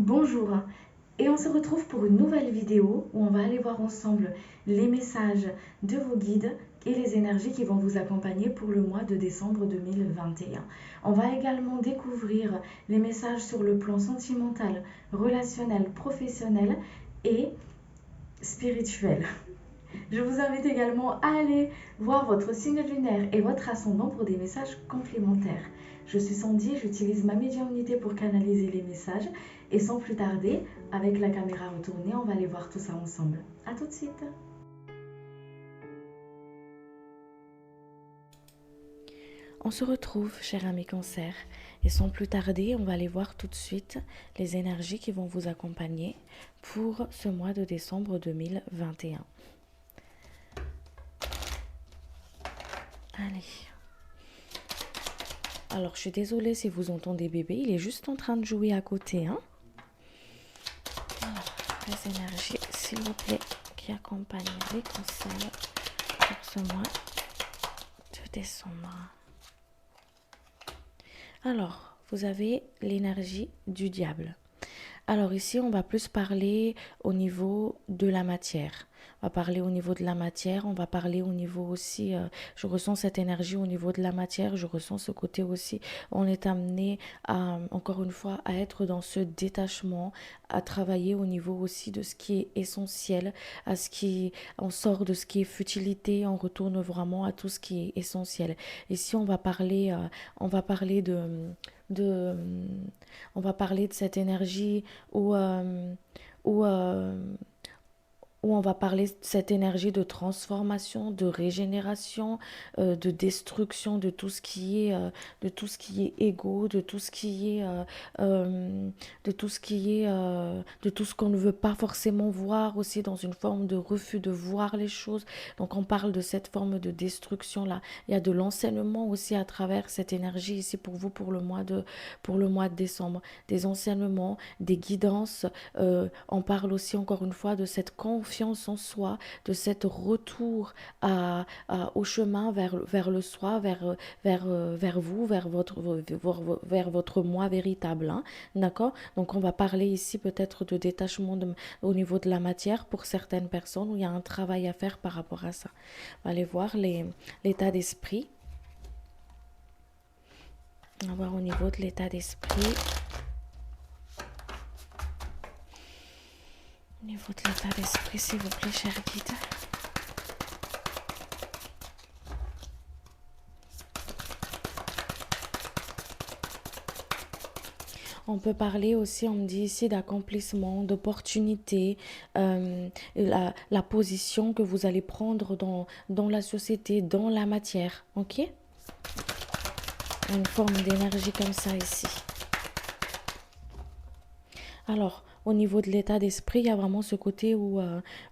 Bonjour, et on se retrouve pour une nouvelle vidéo où on va aller voir ensemble les messages de vos guides et les énergies qui vont vous accompagner pour le mois de décembre 2021. On va également découvrir les messages sur le plan sentimental, relationnel, professionnel et spirituel. Je vous invite également à aller voir votre signe lunaire et votre ascendant pour des messages complémentaires. Je suis Sandy, j'utilise ma médiumnité pour canaliser les messages et sans plus tarder, avec la caméra retournée, on va aller voir tout ça ensemble. A tout de suite. On se retrouve, cher ami Cancer, et sans plus tarder, on va aller voir tout de suite les énergies qui vont vous accompagner pour ce mois de décembre 2021. Allez. Alors, je suis désolée si vous entendez bébé, il est juste en train de jouer à côté. Alors, les énergies, s'il vous plaît, qui accompagnent les cancers pour ce mois de décembre. Alors, vous avez l'énergie du diable. Alors ici, on va plus parler au niveau de la matière. On va parler au niveau de la matière, on va parler au niveau aussi, je ressens cette énergie au niveau de la matière, je ressens ce côté aussi, on est amené à, encore une fois, à être dans ce détachement, à travailler au niveau aussi de ce qui est essentiel, à ce qui, on sort de ce qui est futilité, on retourne vraiment à tout ce qui est essentiel. Ici, on va parler de, on va parler de cette énergie où, où, où on va parler de cette énergie de transformation, de régénération, de destruction de tout ce qui est égo, de tout ce qui est, de tout ce qu'on ne veut pas forcément voir aussi dans une forme de refus de voir les choses. Donc on parle de cette forme de destruction là. Il y a de l'enseignement aussi à travers cette énergie ici pour vous pour le mois de décembre. Des enseignements, des guidances. On parle aussi encore une fois de cette confiance en soi, de cet retour au chemin vers le soi, vers vous, vers votre moi véritable. Hein, d'accord. Donc on va parler ici peut-être de détachement au niveau de la matière pour certaines personnes où il y a un travail à faire par rapport à ça. On va aller voir l'état d'esprit. On va voir au niveau de l'état d'esprit. Au niveau de l'état d'esprit, s'il vous plaît, cher guide. On peut parler aussi, on me dit ici, d'accomplissement, d'opportunité, la position que vous allez prendre dans la société, dans la matière. Ok? Une forme d'énergie comme ça ici. Alors, au niveau de l'état d'esprit, il y a vraiment ce côté où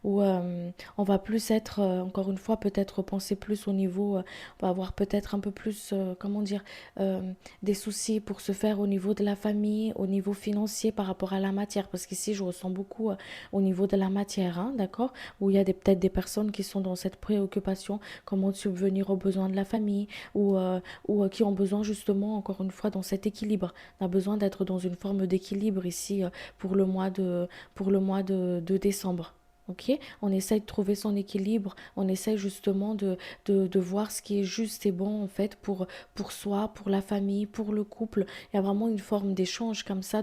on va plus être, encore une fois, peut-être penser plus au niveau, on va avoir peut-être un peu plus, comment dire, des soucis pour se faire au niveau de la famille, au niveau financier par rapport à la matière. Parce qu'ici, je ressens beaucoup au niveau de la matière, hein, d'accord? Où il y a peut-être des personnes qui sont dans cette préoccupation, comment subvenir aux besoins de la famille, qui ont besoin justement, encore une fois, dans cet équilibre. On a besoin d'être dans une forme d'équilibre ici pour pour le mois de décembre. Ok, on essaye de trouver son équilibre, on essaye justement de voir ce qui est juste et bon en fait pour soi, pour la famille, pour le couple. Il y a vraiment une forme d'échange comme ça,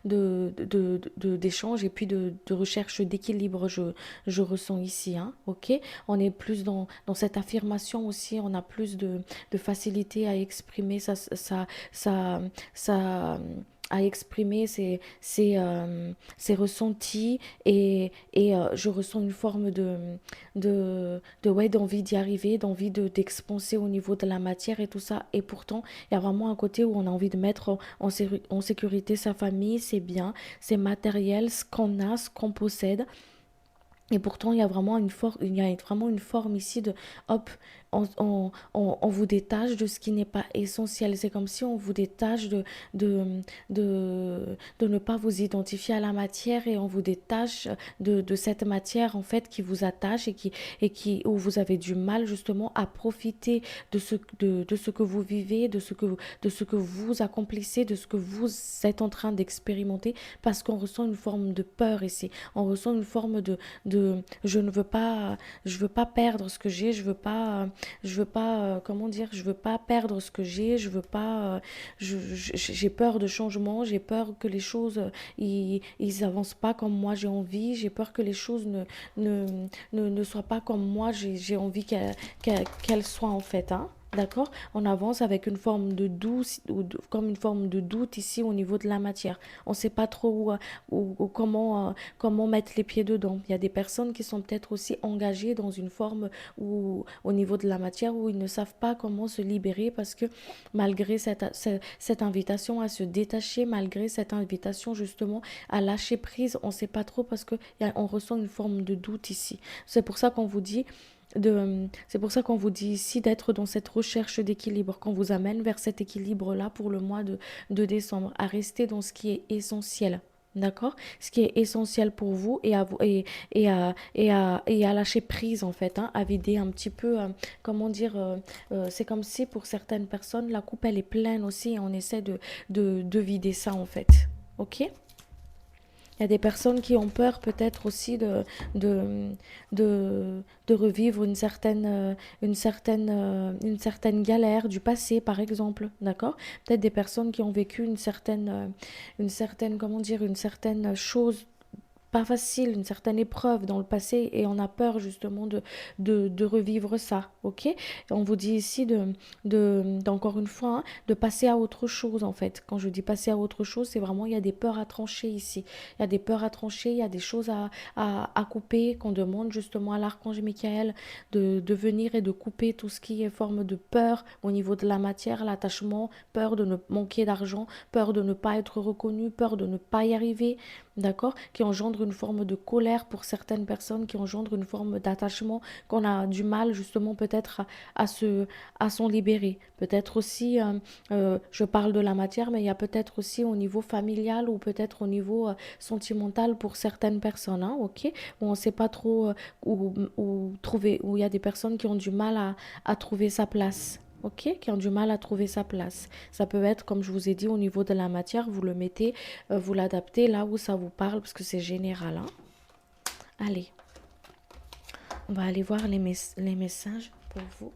d'échange et puis de recherche d'équilibre, je ressens ici. Hein, ok, on est plus dans cette affirmation aussi, on a plus de facilité à exprimer sa à exprimer ses ressentis je ressens une forme ouais, d'envie d'y arriver, d'expanser au niveau de la matière et tout ça. Et pourtant, il y a vraiment un côté où on a envie de mettre en sécurité sa famille, ses biens, ses matériels, ce qu'on a, ce qu'on possède. Et pourtant, il y a vraiment une forme ici de hop, on vous détache de ce qui n'est pas essentiel. C'est comme si on vous détache de ne pas vous identifier à la matière et on vous détache de cette matière en fait qui vous attache où vous avez du mal justement à profiter de ce que vous vivez, de ce que vous accomplissez, de ce que vous êtes en train d'expérimenter parce qu'on ressent une forme de peur ici. On ressent une forme de je veux pas perdre ce que j'ai, je veux pas, comment dire, je veux pas perdre ce que je veux pas, j'ai peur de changement, j'ai peur que les choses, ils avancent pas comme moi j'ai envie, j'ai peur que les choses ne soient pas comme moi j'ai envie qu'elles soient en fait, hein. D'accord? On avance avec une forme de doute, comme une forme de doute ici au niveau de la matière. On ne sait pas trop comment mettre les pieds dedans. Il y a des personnes qui sont peut-être aussi engagées dans une forme où, au niveau de la matière où ils ne savent pas comment se libérer parce que malgré cette invitation à se détacher, malgré cette invitation justement à lâcher prise, on ne sait pas trop parce qu'on ressent une forme de doute ici. C'est pour ça qu'on vous dit c'est pour ça qu'on vous dit ici d'être dans cette recherche d'équilibre, qu'on vous amène vers cet équilibre-là pour le mois de décembre, à rester dans ce qui est essentiel. D'accord? Ce qui est essentiel pour vous et à lâcher prise en fait, hein, à vider un petit peu, comment dire, c'est comme si pour certaines personnes, la coupe elle est pleine aussi et on essaie de vider ça en fait. Ok? Il y a des personnes qui ont peur peut-être aussi de, de revivre une certaine galère du passé, par exemple, d'accord? Peut-être des personnes qui ont vécu comment dire, une certaine chose pas facile, une certaine épreuve dans le passé et on a peur justement de revivre ça, ok? Et on vous dit ici d'encore une fois, hein, de passer à autre chose en fait. Quand je dis passer à autre chose, c'est vraiment, il y a des peurs à trancher ici. Il y a des peurs à trancher, il y a des choses à couper, qu'on demande justement à l'archange Michael de venir et de couper tout ce qui est forme de peur au niveau de la matière, l'attachement, peur de ne manquer d'argent, peur de ne pas être reconnu, peur de ne pas y arriver, d'accord, qui engendre une forme de colère pour certaines personnes, qui engendre une forme d'attachement qu'on a du mal justement peut-être à s'en libérer. Peut-être aussi, je parle de la matière, mais il y a peut-être aussi au niveau familial ou peut-être au niveau sentimental pour certaines personnes, hein, ok, où on ne sait pas trop où trouver, où il y a des personnes qui ont du mal à trouver sa place. Ok, qui ont du mal à trouver sa place. Ça peut être, comme je vous ai dit, au niveau de la matière, vous le mettez, vous l'adaptez là où ça vous parle, parce que c'est général, hein. Allez, on va aller voir les messages pour vous.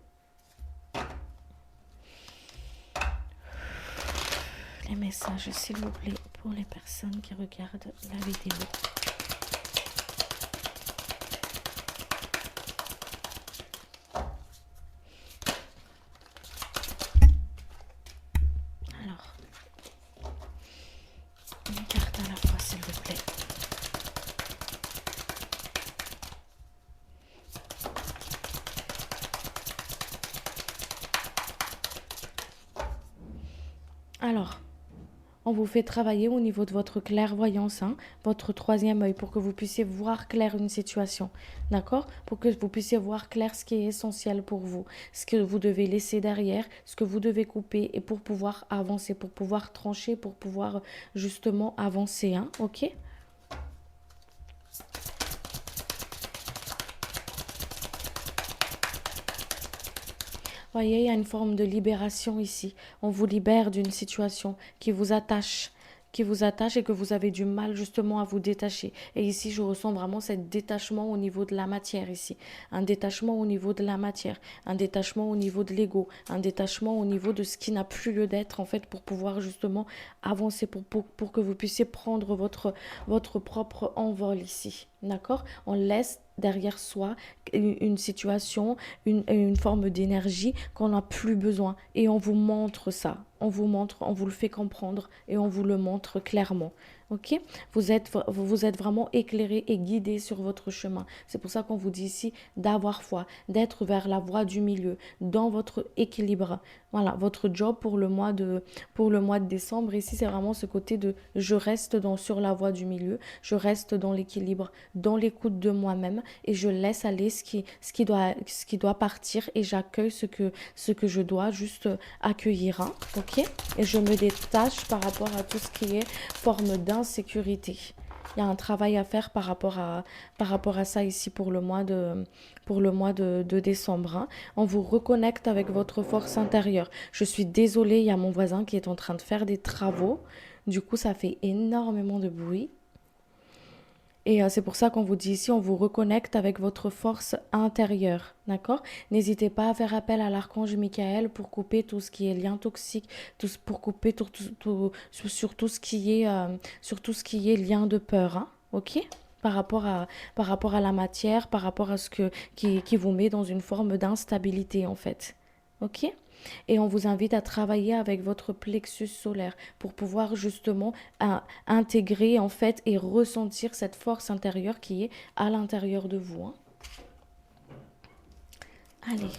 Les messages, s'il vous plaît, pour les personnes qui regardent la vidéo. Alors, une carte à la fois, s'il vous plaît. Alors, on vous fait travailler au niveau de votre clairvoyance, hein, votre troisième œil, pour que vous puissiez voir clair une situation, d'accord? Pour que vous puissiez voir clair ce qui est essentiel pour vous, ce que vous devez laisser derrière, ce que vous devez couper, et pour pouvoir avancer, pour pouvoir trancher, pour pouvoir justement avancer, hein, ok? Voyez, il y a une forme de libération ici. On vous libère d'une situation qui vous attache et que vous avez du mal justement à vous détacher. Et ici, je ressens vraiment ce détachement au niveau de la matière ici. Un détachement au niveau de la matière, un détachement au niveau de l'ego, un détachement au niveau de ce qui n'a plus lieu d'être en fait pour pouvoir justement avancer, pour que vous puissiez prendre votre propre envol ici. D'accord? On laisse derrière soi une situation, une forme d'énergie qu'on n'a plus besoin. Et on vous montre ça. On vous montre, on vous le fait comprendre et on vous le montre clairement. Ok? Vous êtes vraiment éclairé et guidé sur votre chemin. C'est pour ça qu'on vous dit ici d'avoir foi, d'être vers la voie du milieu, dans votre équilibre. Voilà, votre job pour le mois de décembre. Ici, c'est vraiment ce côté de je reste sur la voie du milieu, je reste dans l'équilibre, dans l'écoute de moi-même et je laisse aller ce qui doit partir et j'accueille ce que je dois juste accueillir. Hein, ok? Et je me détache par rapport à tout ce qui est forme d'insécurité. Il y a un travail à faire par rapport à ça ici pour le mois de décembre. Hein. On vous reconnecte avec votre force intérieure. Je suis désolée, il y a mon voisin qui est en train de faire des travaux. Du coup, ça fait énormément de bruit. Et c'est pour ça qu'on vous dit ici, on vous reconnecte avec votre force intérieure, d'accord? N'hésitez pas à faire appel à l'archange Michael pour couper tout ce qui est lien toxique, pour couper sur tout ce qui est, sur tout ce qui est lien de peur, hein, ok? Par rapport à la matière, par rapport à qui vous met dans une forme d'instabilité en fait, ok? Et on vous invite à travailler avec votre plexus solaire pour pouvoir justement intégrer en fait et ressentir cette force intérieure qui est à l'intérieur de vous. Hein. Allez.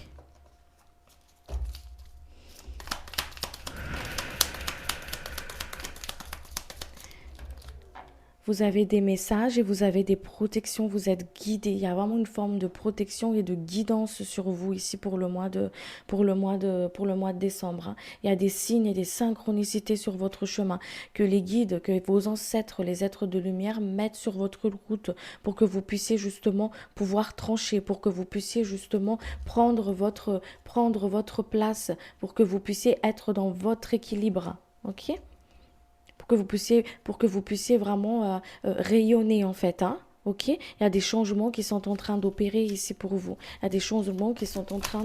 Vous avez des messages et vous avez des protections, vous êtes guidés. Il y a vraiment une forme de protection et de guidance sur vous ici pour le mois de décembre. Hein. Il y a des signes et des synchronicités sur votre chemin que les guides, que vos ancêtres, les êtres de lumière mettent sur votre route pour que vous puissiez justement pouvoir trancher, pour que vous puissiez justement prendre votre place, pour que vous puissiez être dans votre équilibre. Ok ? Pour que vous puissiez vraiment rayonner en fait. Hein. Ok, il y a des changements qui sont en train d'opérer ici pour vous. Il y a des changements qui sont en train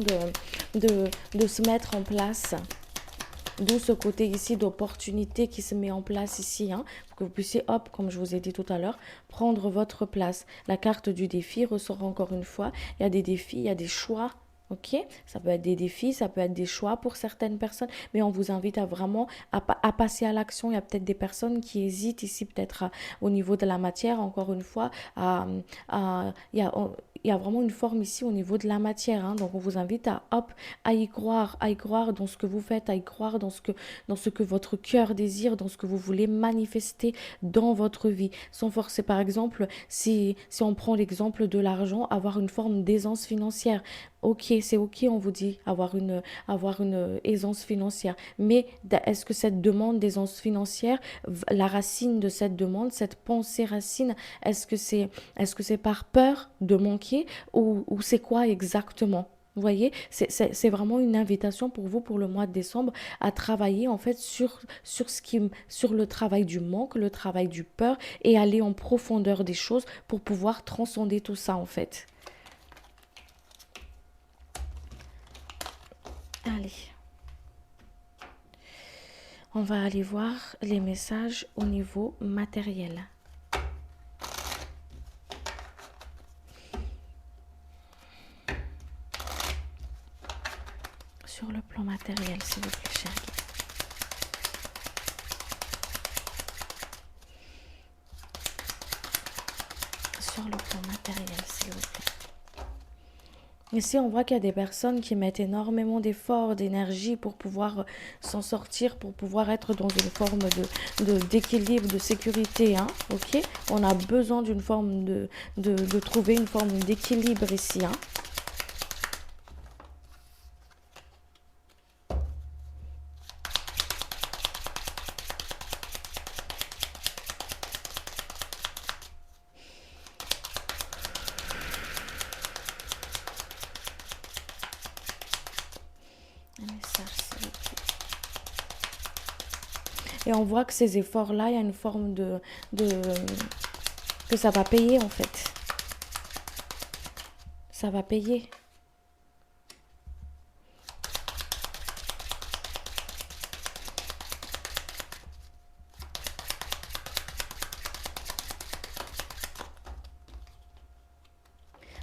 de se mettre en place. D'où ce côté ici d'opportunité qui se met en place ici, hein, pour que vous puissiez, hop, comme je vous ai dit tout à l'heure, prendre votre place. La carte du défi ressort encore une fois. Il y a des défis, il y a des choix. Ok, ça peut être des défis, ça peut être des choix pour certaines personnes, mais on vous invite à vraiment à passer à l'action. Il y a peut-être des personnes qui hésitent ici, peut-être au niveau de la matière, encore une fois, il y a vraiment une forme ici au niveau de la matière. Hein, donc on vous invite à y croire dans ce que vous faites, à y croire dans ce que votre cœur désire, dans ce que vous voulez manifester dans votre vie. Sans forcer, par exemple, si on prend l'exemple de l'argent, avoir une forme d'aisance financière. Ok, c'est ok, on vous dit avoir une aisance financière. Mais est-ce que cette demande d'aisance financière, la racine de cette demande, cette pensée racine, est-ce que c'est par peur de manquer ou c'est quoi exactement? Vous voyez, c'est vraiment une invitation pour vous pour le mois de décembre à travailler en fait sur le travail du manque, le travail du peur et aller en profondeur des choses pour pouvoir transcender tout ça en fait. Allez, on va aller voir les messages au niveau matériel. Sur le plan matériel, s'il vous plaît, cher guide. Sur le plan matériel, s'il vous plaît. Ici, on voit qu'il y a des personnes qui mettent énormément d'efforts, d'énergie pour pouvoir s'en sortir, pour pouvoir être dans une forme d'équilibre, de sécurité. Hein, ok, on a besoin d'une forme de trouver une forme d'équilibre ici. Hein. Et on voit que ces efforts-là, il y a une forme que ça va payer en fait. Ça va payer.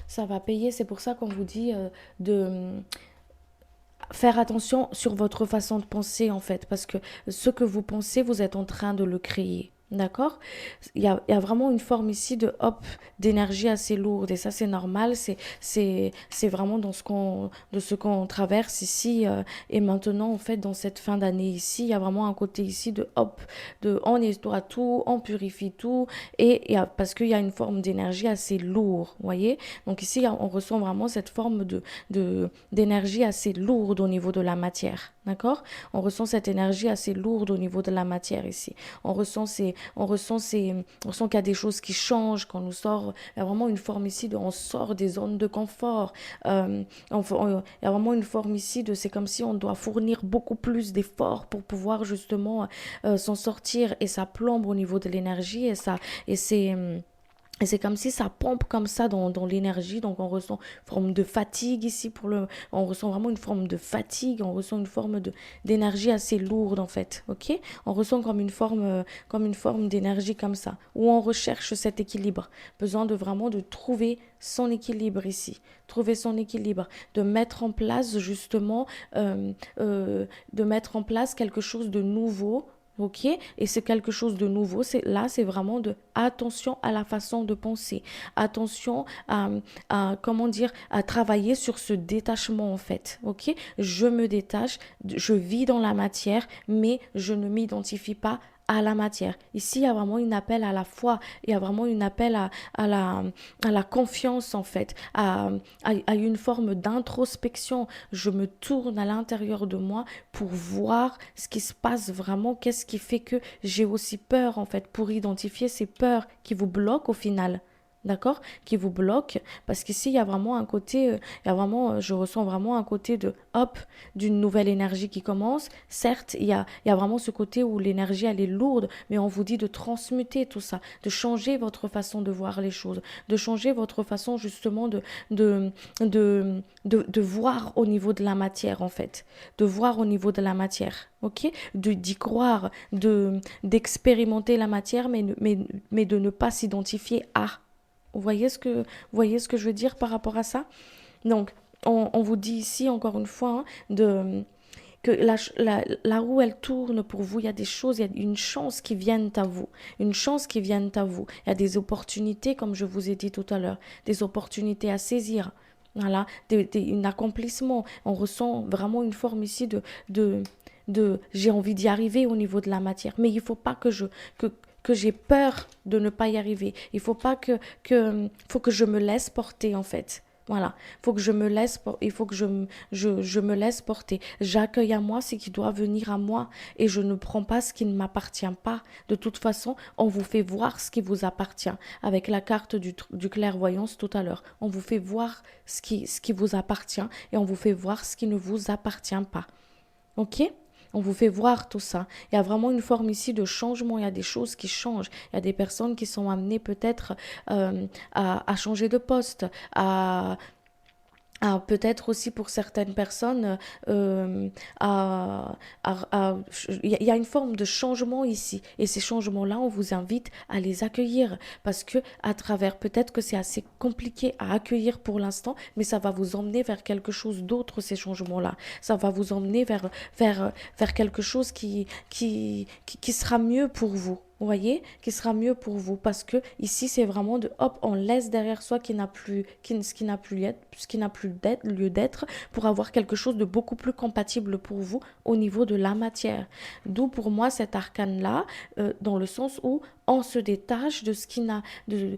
Ça va payer, c'est pour ça qu'on vous dit de faire attention sur votre façon de penser en fait, parce que ce que vous pensez, vous êtes en train de le créer. D'accord? Il y a vraiment une forme ici de hop, d'énergie assez lourde. Et ça, c'est normal. C'est vraiment de ce qu'on traverse ici. Et maintenant, en fait, dans cette fin d'année ici, il y a vraiment un côté ici de hop, de on nettoie tout, on purifie tout. Parce qu'il y a une forme d'énergie assez lourde. Vous voyez? Donc ici, on ressent vraiment cette forme d'énergie assez lourde au niveau de la matière. D'accord? On ressent cette énergie assez lourde au niveau de la matière ici. On ressent qu'il y a des choses qui changent quand nous sort. Il y a vraiment une forme ici de, on sort des zones de confort. Il y a vraiment une forme ici de, c'est comme si on doit fournir beaucoup plus d'efforts pour pouvoir justement s'en sortir et ça plombe au niveau de l'énergie et c'est et c'est comme si ça pompe comme ça dans l'énergie. Donc on ressent une forme de fatigue ici on ressent vraiment une forme de fatigue. On ressent une forme d'énergie assez lourde en fait. Ok? On ressent comme une forme d'énergie comme ça. Où on recherche cet équilibre. Besoin de vraiment de trouver son équilibre ici. Trouver son équilibre. De mettre en place justement, de mettre en place quelque chose de nouveau. Ok, et c'est quelque chose de nouveau. C'est vraiment de attention à la façon de penser, attention comment dire, à travailler sur ce détachement en fait. Ok, je me détache, je vis dans la matière, mais je ne m'identifie pas à la matière. Ici, il y a vraiment un appel à la foi, il y a vraiment un appel à la confiance en fait, à une forme d'introspection. Je me tourne à l'intérieur de moi pour voir ce qui se passe vraiment, qu'est-ce qui fait que j'ai aussi peur en fait, pour identifier ces peurs qui vous bloquent au final. D'accord? Qui vous bloquent. Parce qu'ici, il y a vraiment un côté, je ressens vraiment un côté de hop, d'une nouvelle énergie qui commence. Certes, il y a vraiment ce côté où l'énergie, elle est lourde, mais on vous dit de transmuter tout ça, de changer votre façon de voir les choses, de changer votre façon justement de, de voir au niveau de la matière, en fait. De voir au niveau de la matière, ok? D'y croire, d'expérimenter la matière, mais de ne pas s'identifier à. Vous voyez ce que je veux dire par rapport à ça? Donc, on vous dit ici, encore une fois, hein, que la roue, elle tourne pour vous. Il y a des choses, il y a une chance qui viennent à vous. Une chance qui viennent à vous. Il y a des opportunités, comme je vous ai dit tout à l'heure. Des opportunités à saisir. Voilà, un accomplissement. On ressent vraiment une forme ici j'ai envie d'y arriver au niveau de la matière. Mais il ne faut pas que j'ai peur de ne pas y arriver. Faut que je me laisse porter en fait. Voilà, il faut que je me laisse porter. J'accueille à moi ce qui doit venir à moi et je ne prends pas ce qui ne m'appartient pas. De toute façon, on vous fait voir ce qui vous appartient. Avec la carte du clairvoyance tout à l'heure, on vous fait voir ce qui vous appartient et on vous fait voir ce qui ne vous appartient pas. Ok? On vous fait voir tout ça. Il y a vraiment une forme ici de changement. Il y a des choses qui changent. Il y a des personnes qui sont amenées peut-être à changer de poste, peut-être aussi pour certaines personnes, il y a une forme de changement ici. Et ces changements-là, on vous invite à les accueillir. Parce que à travers, peut-être que c'est assez compliqué à accueillir pour l'instant, mais ça va vous emmener vers quelque chose d'autre, ces changements-là. Ça va vous emmener vers quelque chose qui sera mieux pour vous. Vous voyez, qui sera mieux pour vous parce que ici c'est vraiment de hop, on laisse derrière soi ce qui n'a plus lieu d'être pour avoir quelque chose de beaucoup plus compatible pour vous au niveau de la matière. D'où pour moi cet arcane là, dans le sens où on se détache de ce qui n'a de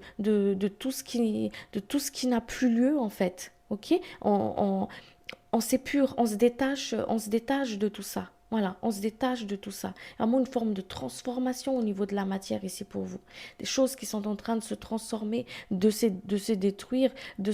tout ce qui n'a plus lieu en fait. Ok, on s'épure, on se détache de tout ça. Voilà, on se détache de tout ça. Vraiment une forme de transformation au niveau de la matière ici pour vous. Des choses qui sont en train de se transformer, de se détruire, des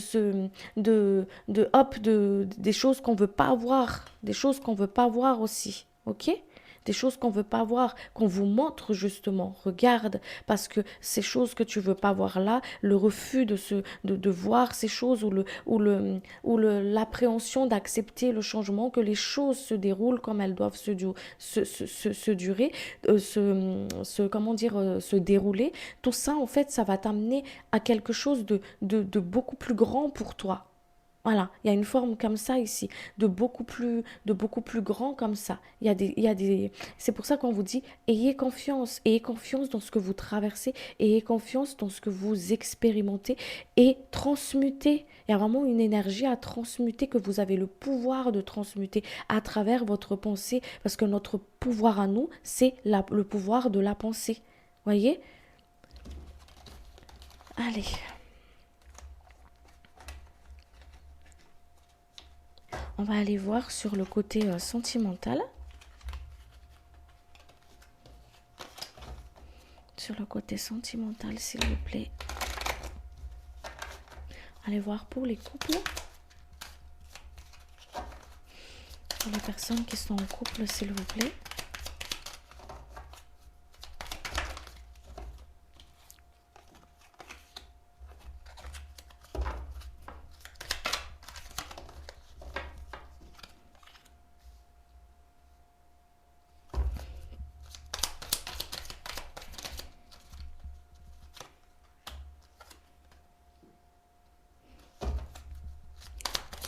choses qu'on veut pas avoir, des choses qu'on veut pas voir aussi. Ok? Des choses qu'on veut pas voir, qu'on vous montre justement. Regarde, parce que ces choses que tu veux pas voir là, le refus de voir ces choses l'appréhension d'accepter le changement, que les choses se déroulent comme elles doivent se durer, comment dire, se dérouler. Tout ça, en fait, ça va t'amener à quelque chose de beaucoup plus grand pour toi. Voilà, il y a une forme comme ça ici, de beaucoup plus grand comme ça. C'est pour ça qu'on vous dit, ayez confiance dans ce que vous traversez, ayez confiance dans ce que vous expérimentez et transmutez. Il y a vraiment une énergie à transmuter que vous avez le pouvoir de transmuter à travers votre pensée, parce que notre pouvoir à nous, c'est le pouvoir de la pensée. Voyez? Allez, on va aller voir sur le côté sentimental. Sur le côté sentimental, s'il vous plaît. Allez voir pour les couples. Pour les personnes qui sont en couple, s'il vous plaît.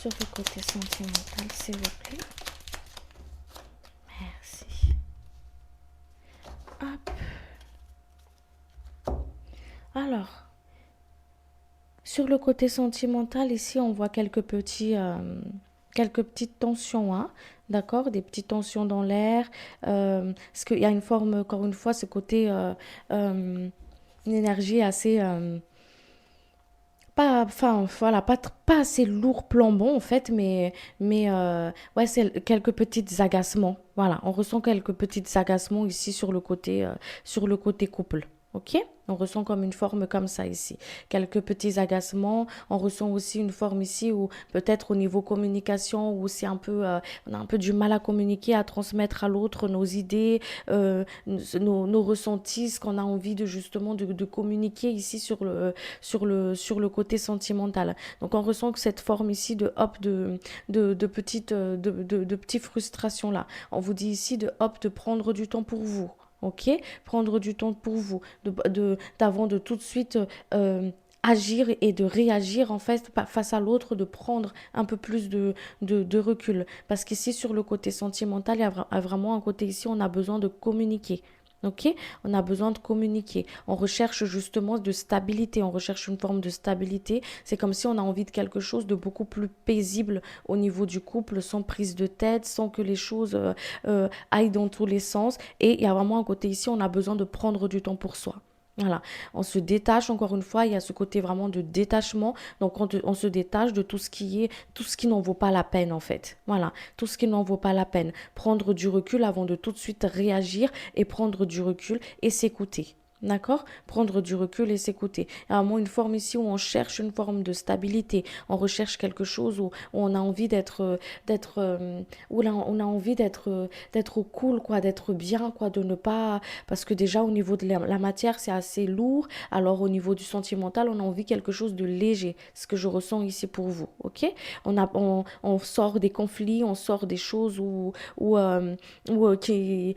Sur le côté sentimental, s'il vous plaît. Merci. Hop. Alors, sur le côté sentimental, ici, on voit quelques petites tensions, hein, d'accord, des petites tensions dans l'air, parce qu'il y a une forme, encore une fois, ce côté, une énergie assez, pas, enfin, voilà, pas assez lourd, plombant, en fait, mais ouais, c'est quelques petites agacements. Voilà, on ressent quelques petites agacements ici sur le côté couple. Ok? On ressent comme une forme comme ça ici. Quelques petits agacements. On ressent aussi une forme ici où peut-être au niveau communication, où c'est un peu, on a un peu du mal à communiquer, à transmettre à l'autre nos idées, nos ressentis, ce qu'on a envie de justement de communiquer ici sur le côté sentimental. Donc on ressent que cette forme ici de hop de petites frustrations là. On vous dit ici de hop de prendre du temps pour vous. Ok, prendre du temps pour vous, d'avant de tout de suite agir et de réagir en fait face à l'autre, de prendre un peu plus de recul. Parce qu'ici, sur le côté sentimental, il y a vraiment un côté ici, on a besoin de communiquer. Ok, on a besoin de communiquer. On recherche justement de stabilité. On recherche une forme de stabilité. C'est comme si on a envie de quelque chose de beaucoup plus paisible au niveau du couple, sans prise de tête, sans que les choses aillent dans tous les sens. Et il y a vraiment un côté ici, on a besoin de prendre du temps pour soi. Voilà, on se détache encore une fois, il y a ce côté vraiment de détachement. Donc on se détache de tout ce qui n'en vaut pas la peine en fait. Voilà, tout ce qui n'en vaut pas la peine. Prendre du recul avant de tout de suite réagir et prendre du recul et s'écouter. D'accord? Prendre du recul et s'écouter. Il y a vraiment une forme ici où on cherche une forme de stabilité. On recherche quelque chose où on a envie où on a envie d'être cool, quoi, d'être bien, quoi, de ne pas, parce que déjà au niveau de la matière, c'est assez lourd. Alors au niveau du sentimental, on a envie de quelque chose de léger. Ce que je ressens ici pour vous, ok? On sort des conflits, on sort des choses où, qui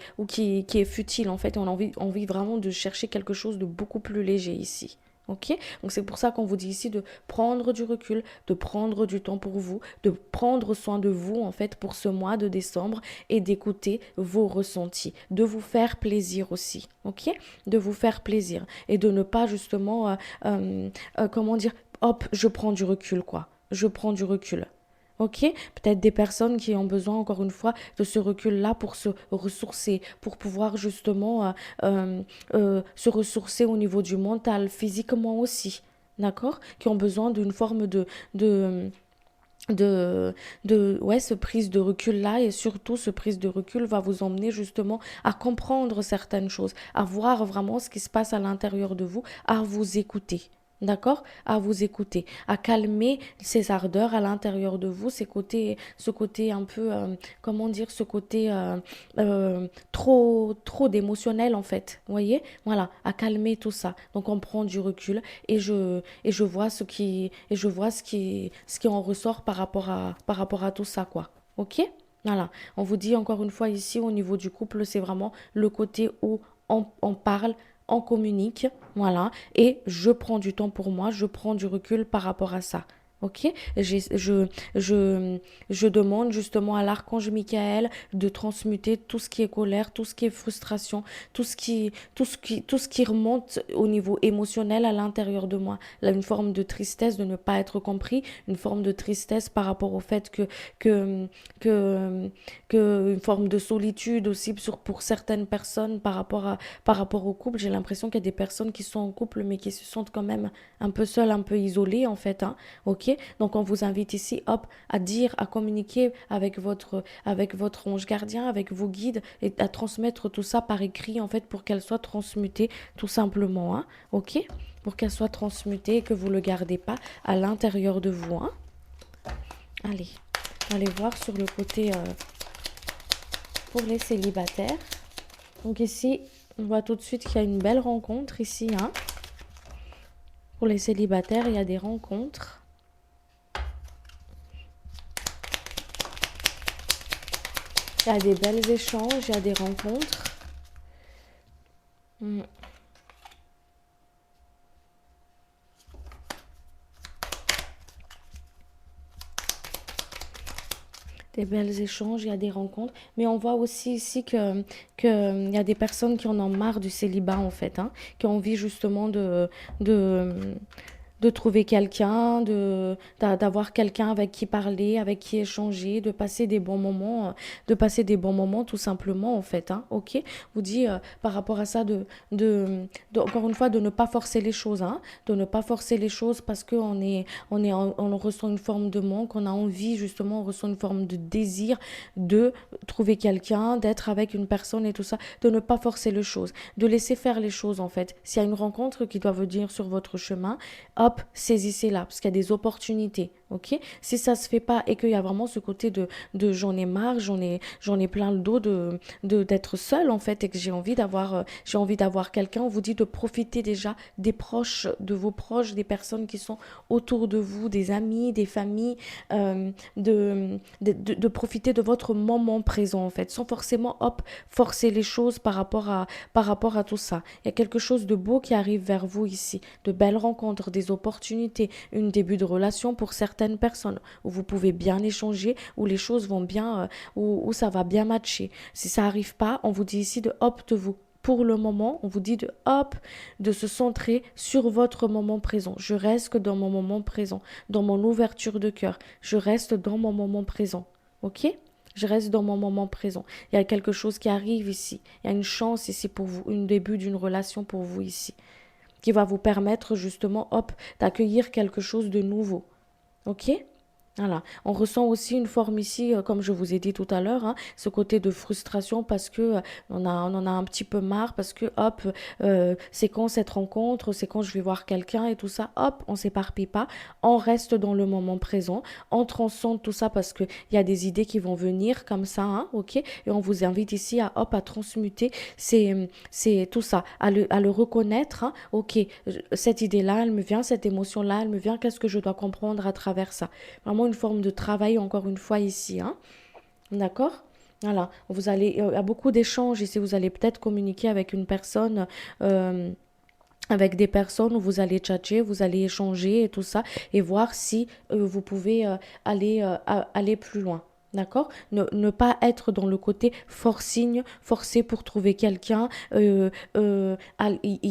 est futile en fait. On a envie vraiment de chercher quelque chose de beaucoup plus léger ici. Ok? Donc c'est pour ça qu'on vous dit ici de prendre du recul, de prendre du temps pour vous, de prendre soin de vous en fait pour ce mois de décembre et d'écouter vos ressentis, de vous faire plaisir aussi. Ok? De vous faire plaisir et de ne pas justement, comment dire, hop, je prends du recul quoi. Je prends du recul. Ok, peut-être des personnes qui ont besoin, encore une fois, de ce recul-là pour se ressourcer, pour pouvoir justement se ressourcer au niveau du mental, physiquement aussi, d'accord? Qui ont besoin d'une forme de, ouais, ce prise de recul-là, et surtout ce prise de recul va vous emmener justement à comprendre certaines choses, à voir vraiment ce qui se passe à l'intérieur de vous, à vous écouter. D'accord? À vous écouter, à calmer ces ardeurs à l'intérieur de vous, ce côté un peu, comment dire, ce côté trop d'émotionnel en fait. Vous voyez? Voilà, à calmer tout ça. Donc on prend du recul et je vois ce qui en ressort par rapport à tout ça, quoi. Ok? Voilà. On vous dit encore une fois ici au niveau du couple, c'est vraiment le côté où on parle, on communique, voilà, et je prends du temps pour moi, je prends du recul par rapport à ça. Ok, je demande justement à l'archange Michael de transmuter tout ce qui est colère, tout ce qui est frustration, tout ce qui remonte au niveau émotionnel à l'intérieur de moi. Là, une forme de tristesse de ne pas être compris, une forme de tristesse par rapport au fait que, que, une forme de solitude aussi pour certaines personnes par rapport au couple. J'ai l'impression qu'il y a des personnes qui sont en couple mais qui se sentent quand même un peu seules, un peu isolées en fait, hein. Ok, donc on vous invite ici, hop, à dire, à communiquer avec votre ange gardien, avec vos guides, et à transmettre tout ça par écrit, en fait, pour qu'elle soit transmutée, tout simplement, hein, ok, pour qu'elle soit transmutée et que vous ne le gardez pas à l'intérieur de vous, hein. Allez, allez voir sur le côté pour les célibataires. Donc ici, on voit tout de suite qu'il y a une belle rencontre ici, hein. Pour les célibataires, il y a des rencontres. Il y a des belles échanges, il y a des rencontres. Des belles échanges, il y a des rencontres. Mais on voit aussi ici que y a des personnes qui en ont marre du célibat, en fait, hein, qui ont envie justement de, de trouver quelqu'un, d'avoir quelqu'un avec qui parler, avec qui échanger, de passer des bons moments tout simplement en fait, hein, ok. Vous dit par rapport à ça encore une fois de ne pas forcer les choses, hein, de ne pas forcer les choses parce que on ressent une forme de manque, on a envie justement, on ressent une forme de désir de trouver quelqu'un, d'être avec une personne et tout ça, de ne pas forcer les choses, de laisser faire les choses en fait. S'il y a une rencontre qui doit venir sur votre chemin, hop, saisissez-la, parce qu'il y a des opportunités, ok. Si ça se fait pas et qu'il y a vraiment ce côté de j'en ai marre, j'en ai plein le dos d'être seule, en fait, et que j'ai envie d'avoir quelqu'un, on vous dit de profiter déjà des proches, de vos proches, des personnes qui sont autour de vous, des amis, des familles, de profiter de votre moment présent, en fait, sans forcément, hop, forcer les choses par rapport à tout ça. Il y a quelque chose de beau qui arrive vers vous ici, de belles rencontres, des opportunités, un début de relation pour certaines personnes, où vous pouvez bien échanger, où les choses vont bien, où ça va bien matcher. Si ça n'arrive pas, on vous dit ici de hop, de vous pour le moment, on vous dit de hop, de se centrer sur votre moment présent. Je reste dans mon moment présent, dans mon ouverture de cœur. Je reste dans mon moment présent. Ok? Je reste dans mon moment présent. Il y a quelque chose qui arrive ici. Il y a une chance ici pour vous, un début d'une relation pour vous ici, qui va vous permettre justement, hop, d'accueillir quelque chose de nouveau. Ok? Voilà. On ressent aussi une forme ici, comme je vous ai dit tout à l'heure, hein, ce côté de frustration parce que on en a un petit peu marre, parce que hop, c'est quand cette rencontre, c'est quand je vais voir quelqu'un et tout ça, hop, on s'éparpille pas, on reste dans le moment présent, on transcende tout ça parce que il y a des idées qui vont venir comme ça, hein, ok, et on vous invite ici à hop à transmuter c'est tout ça, à le reconnaître, hein, ok, cette idée-là, elle me vient, cette émotion-là, elle me vient, qu'est-ce que je dois comprendre à travers ça? Vraiment une forme de travail, encore une fois, ici, hein. D'accord? Voilà. Il y a beaucoup d'échanges ici. Vous allez peut-être communiquer avec une personne, avec des personnes où vous allez tchatcher, vous allez échanger et tout ça, et voir si vous pouvez aller plus loin. D'accord? Ne pas être dans le côté forcing, forcer pour trouver quelqu'un, y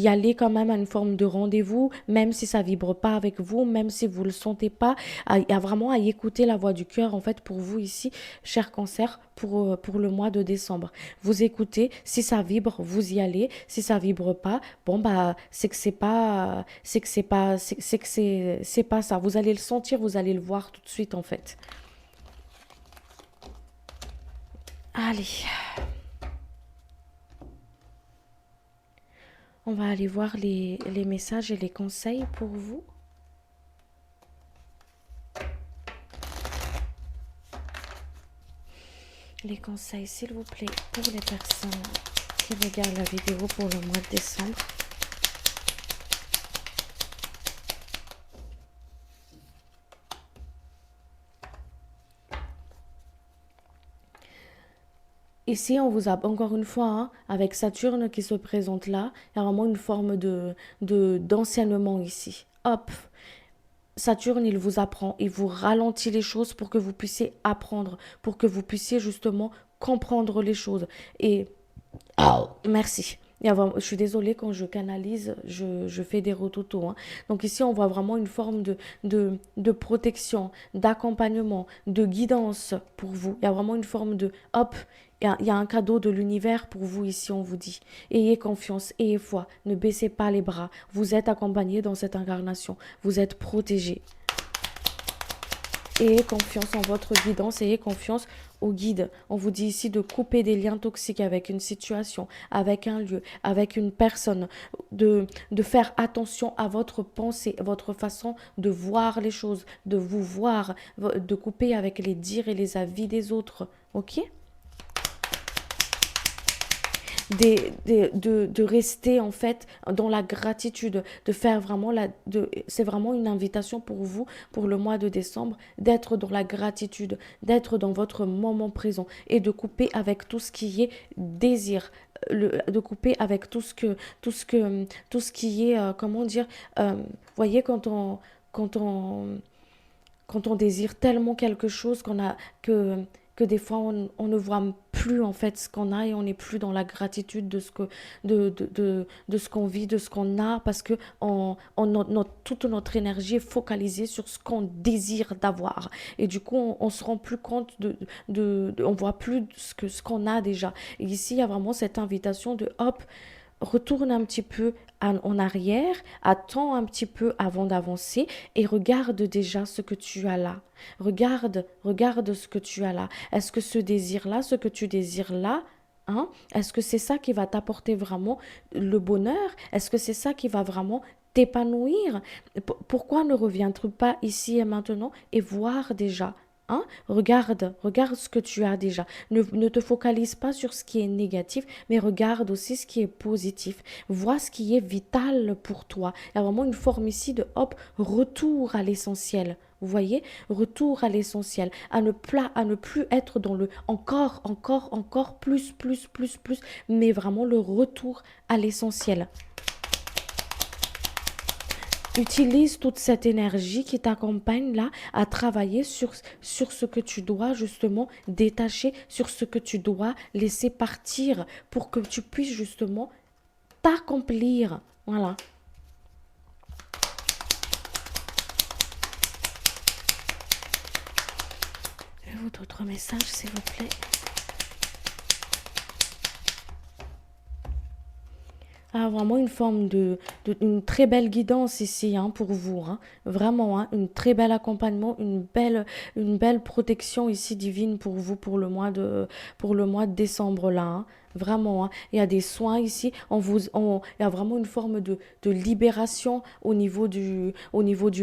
aller quand même à une forme de rendez-vous, même si ça vibre pas avec vous, même si vous le sentez pas, vraiment à y écouter la voix du cœur, en fait, pour vous ici, cher cancer, pour le mois de décembre. Vous écoutez, si ça vibre, vous y allez, si ça vibre pas, bon, bah, c'est pas ça. Vous allez le sentir, vous allez le voir tout de suite, en fait. Allez, on va aller voir les messages et les conseils pour vous. Les conseils, s'il vous plaît, pour les personnes qui regardent la vidéo pour le mois de décembre. Ici, on vous a encore une fois, hein, avec Saturne qui se présente là, il y a vraiment une forme d'anciennement ici. Hop, Saturne, il vous apprend, il vous ralentit les choses pour que vous puissiez apprendre, pour que vous puissiez justement comprendre les choses. Et merci. Je suis désolée, quand je canalise, je fais des rototos, hein. Donc ici, on voit vraiment une forme de protection, d'accompagnement, de guidance pour vous. Il y a vraiment une forme de hop, il y a un cadeau de l'univers pour vous ici, on vous dit. Ayez confiance, ayez foi, ne baissez pas les bras. Vous êtes accompagné dans cette incarnation, vous êtes protégé. Ayez confiance en votre guidance, ayez confiance au guide. On vous dit ici de couper des liens toxiques avec une situation, avec un lieu, avec une personne, de faire attention à votre pensée, votre façon de voir les choses, de vous voir, de couper avec les dires et les avis des autres. Ok? De rester en fait dans la gratitude, de faire vraiment c'est vraiment une invitation pour vous, pour le mois de décembre, d'être dans la gratitude, d'être dans votre moment présent et de couper avec tout ce qui est désir, de couper avec tout ce qui est, comment dire, voyez quand on désire tellement quelque chose que des fois on ne voit plus en fait ce qu'on a et on n'est plus dans la gratitude de ce qu'on vit, de ce qu'on a, parce que toute notre énergie est focalisée sur ce qu'on désire d'avoir. Et du coup, on se rend plus compte on voit plus ce qu'on a déjà. Et ici, il y a vraiment cette invitation de hop, retourne un petit peu en arrière, attends un petit peu avant d'avancer et regarde déjà ce que tu as là. Regarde ce que tu as là. Est-ce que ce désir-là, ce que tu désires là, hein, est-ce que c'est ça qui va t'apporter vraiment le bonheur? Est-ce que c'est ça qui va vraiment t'épanouir? Pourquoi ne reviens-tu pas ici et maintenant et voir déjà? Hein? Regarde ce que tu as déjà. Ne te focalise pas sur ce qui est négatif, mais regarde aussi ce qui est positif. Vois ce qui est vital pour toi. Il y a vraiment une forme ici de hop, retour à l'essentiel. Vous voyez? Retour à l'essentiel. À ne plus être dans le encore, plus, mais vraiment le retour à l'essentiel. Utilise toute cette énergie qui t'accompagne là à travailler sur ce que tu dois justement détacher, sur ce que tu dois laisser partir pour que tu puisses justement t'accomplir. Voilà. Avez-vous d'autres messages, s'il vous plaît? Ah, vraiment une forme une très belle guidance ici, hein, pour vous, hein. Vraiment, hein, une très belle accompagnement, une belle protection ici divine pour vous pour le mois de décembre là, hein. Vraiment, hein. Il y a des soins ici. Il y a vraiment une forme de libération au niveau du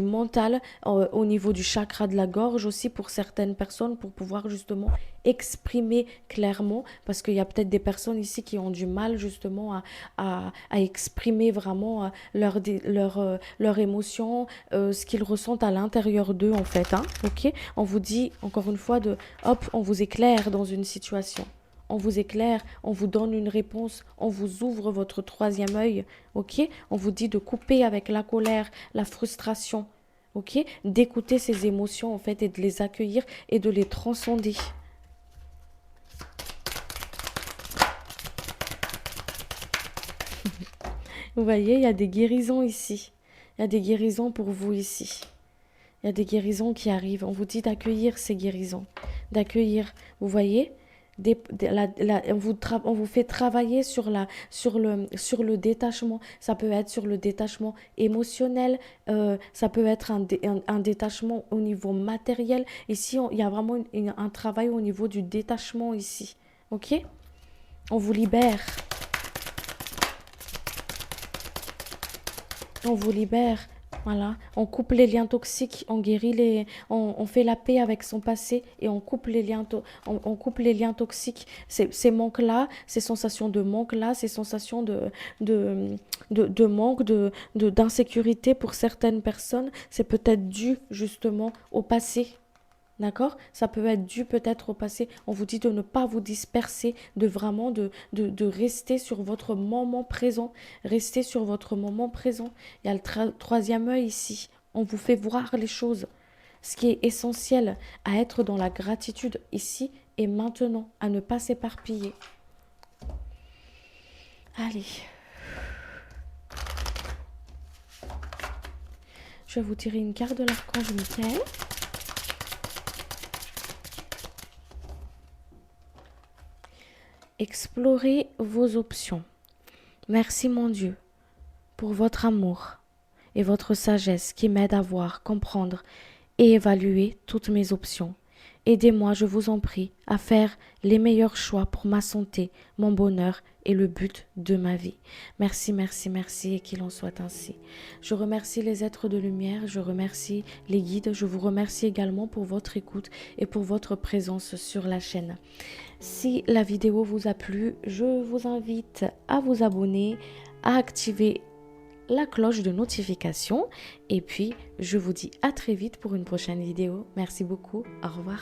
mental, au niveau du chakra de la gorge aussi pour certaines personnes, pour pouvoir justement exprimer clairement, parce qu'il y a peut-être des personnes ici qui ont du mal justement à exprimer vraiment leur émotion, ce qu'ils ressentent à l'intérieur d'eux en fait, hein, ok? On vous dit encore une fois hop, on vous éclaire dans une situation. On vous éclaire, on vous donne une réponse, on vous ouvre votre troisième œil, ok? On vous dit de couper avec la colère, la frustration, ok? D'écouter ces émotions en fait et de les accueillir et de les transcender. Vous voyez, il y a des guérisons ici. Il y a des guérisons pour vous ici. Il y a des guérisons qui arrivent. On vous dit d'accueillir ces guérisons. D'accueillir, vous voyez, on vous fait travailler sur le détachement. Ça peut être sur le détachement émotionnel, ça peut être un détachement au niveau matériel. Ici, il y a vraiment un travail au niveau du détachement ici. Ok? On vous libère. On vous libère, voilà. On coupe les liens toxiques, on guérit on fait la paix avec son passé et on coupe les liens, on coupe les liens toxiques. Ces manques-là, ces sensations de manque-là, ces sensations de manque, d'insécurité pour certaines personnes, c'est peut-être dû justement au passé. D'accord? Ça peut être dû peut-être au passé. On vous dit de ne pas vous disperser, de vraiment de rester sur votre moment présent. Restez sur votre moment présent. Il y a le troisième œil ici. On vous fait voir les choses. Ce qui est essentiel, à être dans la gratitude ici et maintenant, à ne pas s'éparpiller. Allez. Je vais vous tirer une carte de l'archange Michael. Explorez vos options. Merci mon Dieu pour votre amour et votre sagesse qui m'aide à voir, comprendre et évaluer toutes mes options. Aidez-moi, je vous en prie, à faire les meilleurs choix pour ma santé, mon bonheur et le but de ma vie. Merci, merci, merci et qu'il en soit ainsi. Je remercie les êtres de lumière, je remercie les guides, je vous remercie également pour votre écoute et pour votre présence sur la chaîne. Si la vidéo vous a plu, je vous invite à vous abonner, à activer la cloche de notification et puis je vous dis à très vite pour une prochaine vidéo. Merci beaucoup, au revoir.